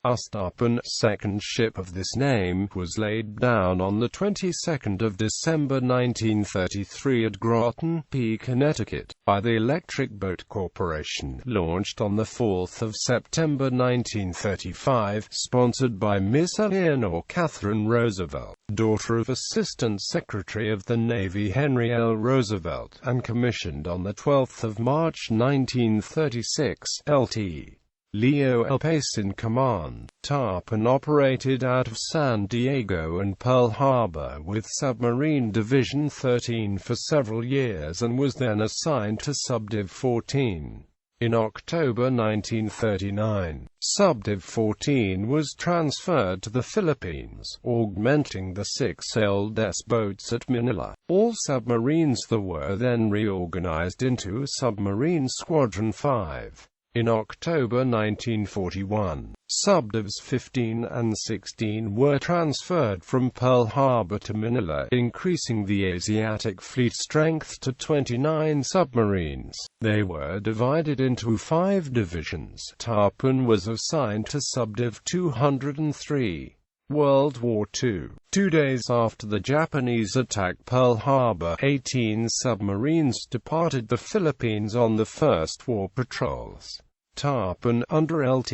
Tarpon's second ship of this name was laid down on the 22nd of December 1933 at Groton, Connecticut, by the Electric Boat Corporation, launched on the 4th of September 1935, sponsored by Miss Eleanor Catherine Roosevelt, daughter of Assistant Secretary of the Navy Henry L. Roosevelt, and commissioned on the 12th of March 1936, Lt. Leo L. Pace in command. Tarpon operated out of San Diego and Pearl Harbor with Submarine Division 13 for several years and was then assigned to Subdiv 14. In October 1939, Subdiv 14 was transferred to the Philippines, augmenting the 6 LDS boats at Manila. All submarines that were then reorganized into Submarine Squadron 5. In October 1941, Subdivs 15 and 16 were transferred from Pearl Harbor to Manila, increasing the Asiatic fleet strength to 29 submarines. They were divided into 5 divisions. Tarpon was assigned to Subdiv 203. World War II. 2 days after the Japanese attacked Pearl Harbor, 18 submarines departed the Philippines on the first war patrols. Tarpon, under Lt.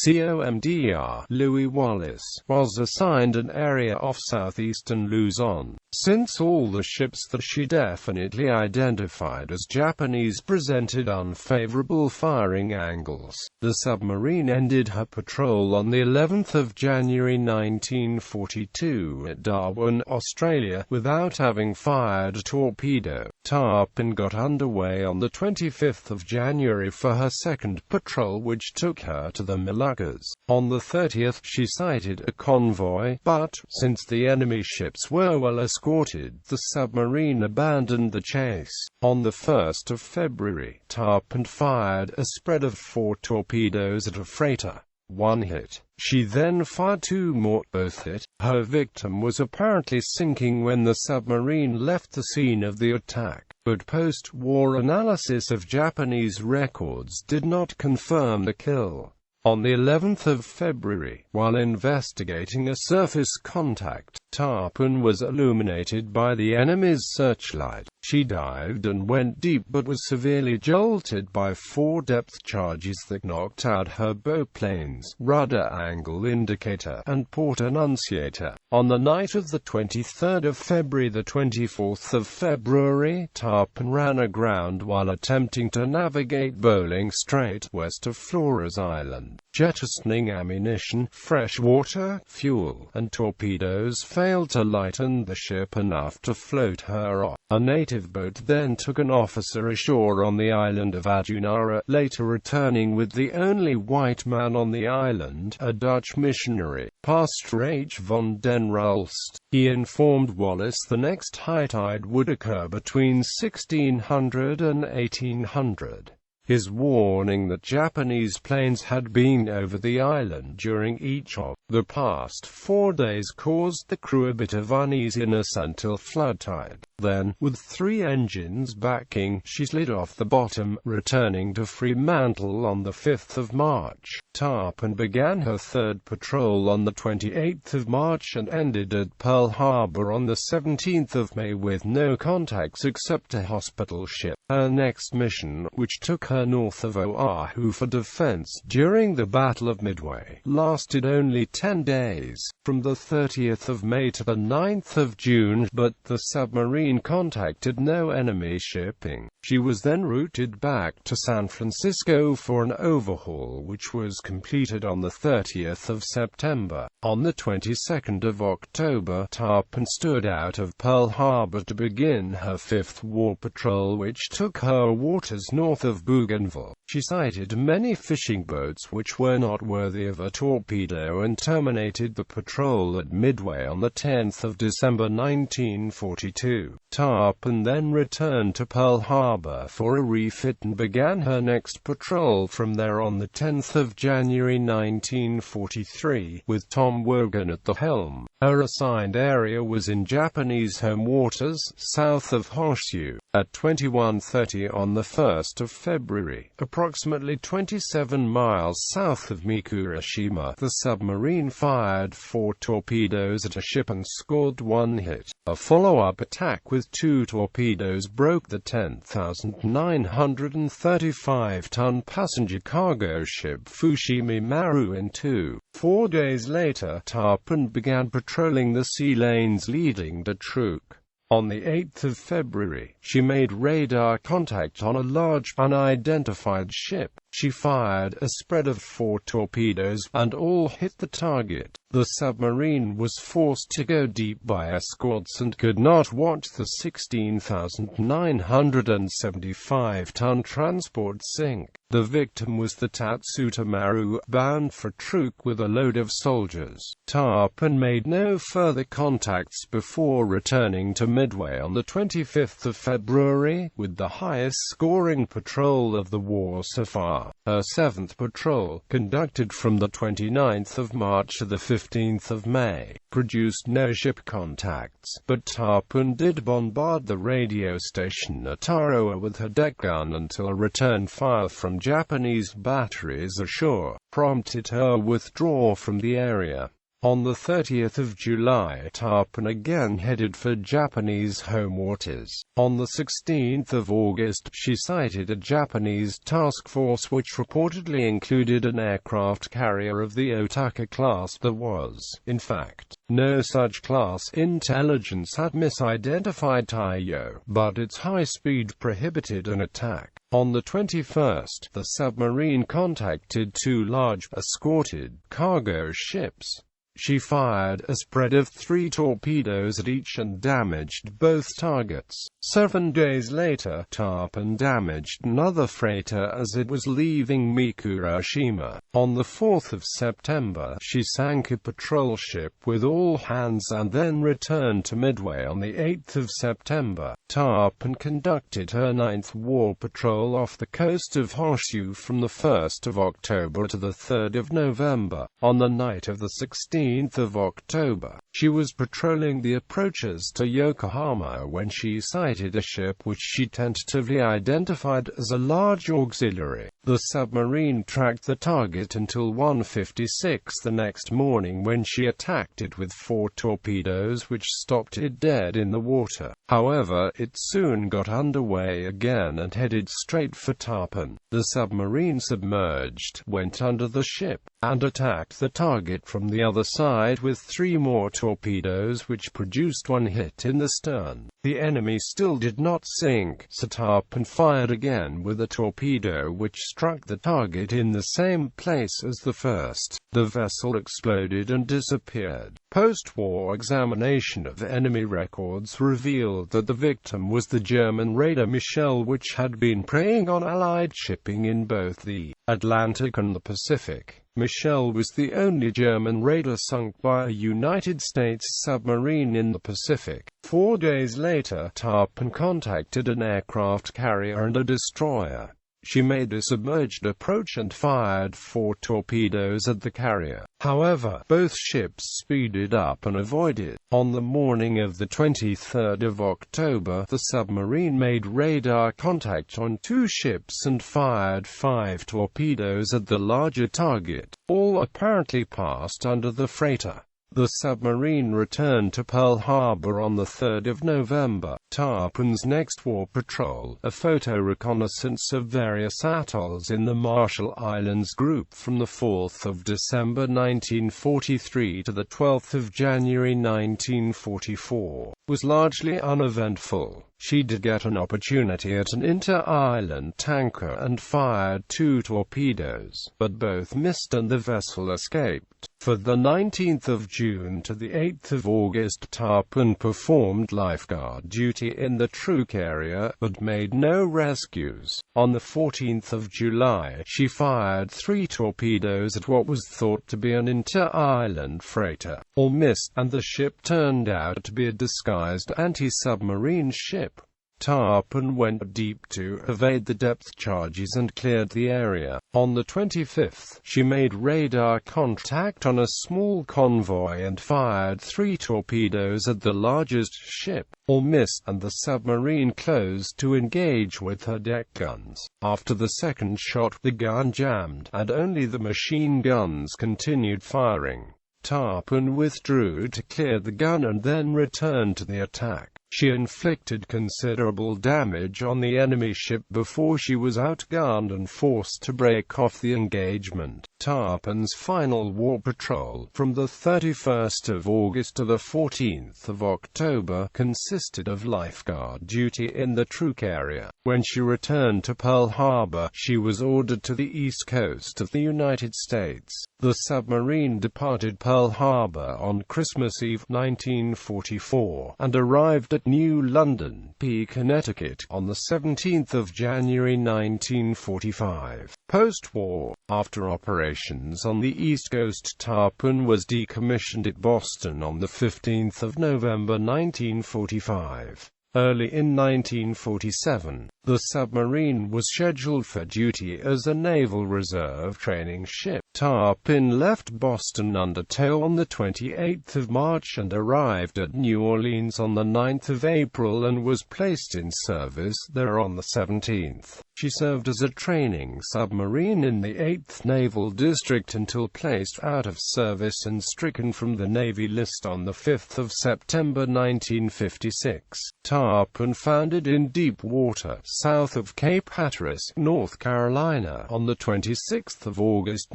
Comdr. Louis Wallace, was assigned an area off southeastern Luzon. Since all the ships that she definitely identified as Japanese presented unfavorable firing angles, the submarine ended her patrol on the 11th of January 1942 at Darwin, Australia, without having fired a torpedo. Tarpon got underway on the 25th of January for her second patrol, which took her to the Moluccas. On the 30th, she sighted a convoy, but, since the enemy ships were well escorted, the submarine abandoned the chase. On the 1st of February, Tarpon fired a spread of 4 torpedoes at a freighter. 1 hit. She then fired 2 more, both hit. Her victim was apparently sinking when the submarine left the scene of the attack, but post-war analysis of Japanese records did not confirm the kill. On the 11th of February, while investigating a surface contact, Tarpon was illuminated by the enemy's searchlight. She dived and went deep but was severely jolted by 4 depth charges that knocked out her boatplane's rudder angle indicator and port annunciator. On the night of the 23rd of February, the 24th of February, Tarpon ran aground while attempting to navigate Bowling Strait west of Flores Island. Jettisoning ammunition, fresh water, fuel, and torpedoes failed to lighten the ship enough to float her off. A native boat then took an officer ashore on the island of Adunara, later returning with the only white man on the island, a Dutch missionary, Pastor H. von den Rulst. He informed Wallace the next high tide would occur between 1600 and 1800. His warning that Japanese planes had been over the island during each of the past 4 days caused the crew a bit of uneasiness until flood tide. Then, with 3 engines backing, she slid off the bottom, returning to Fremantle on the 5th of March. Tarpon began her 3rd patrol on the 28th of March and ended at Pearl Harbor on the 17th of May with no contacts except a hospital ship. Her next mission, which took her north of Oahu for defense during the Battle of Midway, lasted only 10 days, from the 30th of May to the 9th of June, but the submarine contacted no enemy shipping. She was then routed back to San Francisco for an overhaul which was completed on the 30th of September. On the 22nd of October, Tarpon stood out of Pearl Harbor to begin her 5th war patrol, which took her waters north of Bougainville. She sighted many fishing boats which were not worthy of a torpedo and terminated the patrol at Midway on the 10th of December 1942. Tarpon then returned to Pearl Harbor for a refit and began her next patrol from there on the 10th of January 1943, with Tom Wogan at the helm. Her assigned area was in Japanese home waters, south of Honshu. At 21:30 on the 1st of February, a approximately 27 miles south of Mikurashima. The submarine fired 4 torpedoes at a ship and scored 1 hit. A follow-up attack with 2 torpedoes broke the 10,935-ton passenger cargo ship Fushimi Maru in two. 4 days later, Tarpon began patrolling the sea lanes leading to Truk. On the 8th of February, she made radar contact on a large, unidentified ship. She fired a spread of 4 torpedoes, and all hit the target. The submarine was forced to go deep by escorts and could not watch the 16,975-ton transport sink. The victim was the Tatsuta Maru, bound for Truk with a load of soldiers. Tarpon made no further contacts before returning to Midway on the 25th of February, with the highest-scoring patrol of the war so far. Her 7th patrol, conducted from the 29th of March to the 15th of May, produced no ship contacts, but Tarpon did bombard the radio station at Tarawa with her deck gun until a return fire from Japanese batteries ashore prompted her withdrawal from the area. On the 30th of July, Tarpon again headed for Japanese home waters. On the 16th of August, she sighted a Japanese task force which reportedly included an aircraft carrier of the Otaka class. There was, in fact, no such class. Intelligence had misidentified Taiyo, but its high speed prohibited an attack. On the 21st, the submarine contacted 2 large, escorted, cargo ships. She fired a spread of 3 torpedoes at each and damaged both targets. 7 days later, Tarpon damaged another freighter as it was leaving Mikurashima. On the 4th of September, she sank a patrol ship with all hands and then returned to Midway on the 8th of September. Tarpon conducted her 9th war patrol off the coast of Honshu from the 1st of October to the 3rd of November. On the night of the 16th of October, she was patrolling the approaches to Yokohama when she sighted a ship which she tentatively identified as a large auxiliary. The submarine tracked the target until 1:56 the next morning, when she attacked it with 4 torpedoes which stopped it dead in the water. However, it soon got underway again and headed straight for Tarpon. The submarine submerged, went under the ship, and attacked the target from the other side with 3 more torpedoes which produced 1 hit in the stern. The enemy still did not sink, so Tarpon fired again with a torpedo which struck the target in the same place as the first. The vessel exploded and disappeared. Post-war examination of enemy records revealed that the victim was the German raider Michel, which had been preying on Allied shipping in both the Atlantic and the Pacific. Michel was the only German raider sunk by a United States submarine in the Pacific. 4 days later, Tarpon contacted an aircraft carrier and a destroyer. She made a submerged approach and fired 4 torpedoes at the carrier. However, both ships speeded up and avoided. On the morning of the 23rd of October, the submarine made radar contact on 2 ships and fired 5 torpedoes at the larger target. All apparently passed under the freighter. The submarine returned to Pearl Harbor on the 3rd of November. Tarpon's next war patrol, a photo reconnaissance of various atolls in the Marshall Islands group from the 4th of December 1943 to the 12th of January 1944, was largely uneventful. She did get an opportunity at an inter-island tanker and fired 2 torpedoes, but both missed and the vessel escaped. For the 19th of June to the 8th of August, Tarpon performed lifeguard duty in the Truk area, but made no rescues. On the 14th of July, she fired 3 torpedoes at what was thought to be an inter-island freighter. All missed, and the ship turned out to be a disguised anti-submarine ship. Tarpon went deep to evade the depth charges and cleared the area. On the 25th, she made radar contact on a small convoy and fired 3 torpedoes at the largest ship. All missed, and the submarine closed to engage with her deck guns. After the second shot, the gun jammed, and only the machine guns continued firing. Tarpon withdrew to clear the gun and then returned to the attack. She inflicted considerable damage on the enemy ship before she was outgunned and forced to break off the engagement. Tarpon's final war patrol, from the 31st of August to the 14th of October, consisted of lifeguard duty in the Truk area. When she returned to Pearl Harbor, she was ordered to the east coast of the United States. The submarine departed Pearl Harbor on Christmas Eve 1944, and arrived at New London, Connecticut, on the 17th of January 1945. Post-war, after operations on the East Coast, Tarpon was decommissioned at Boston on the 15th of November 1945. Early in 1947, the submarine was scheduled for duty as a Naval Reserve training ship. Tarpon left Boston under tow on the 28th of March and arrived at New Orleans on the 9th of April and was placed in service there on the 17th. She served as a training submarine in the 8th Naval District until placed out of service and stricken from the Navy list on the 5th of September 1956. Tarpon foundered in deep water south of Cape Hatteras, North Carolina, on the 26th of August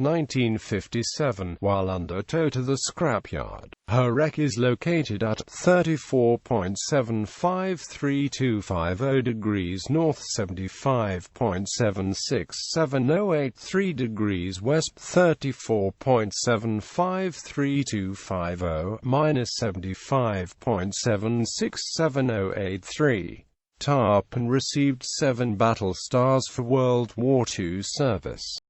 1957, while under tow to the scrapyard. Her wreck is located at 34.753250 degrees north, 75.767083 degrees west, 34.753250 minus 75.767083. Tarpon received 7 battle stars for World War II service.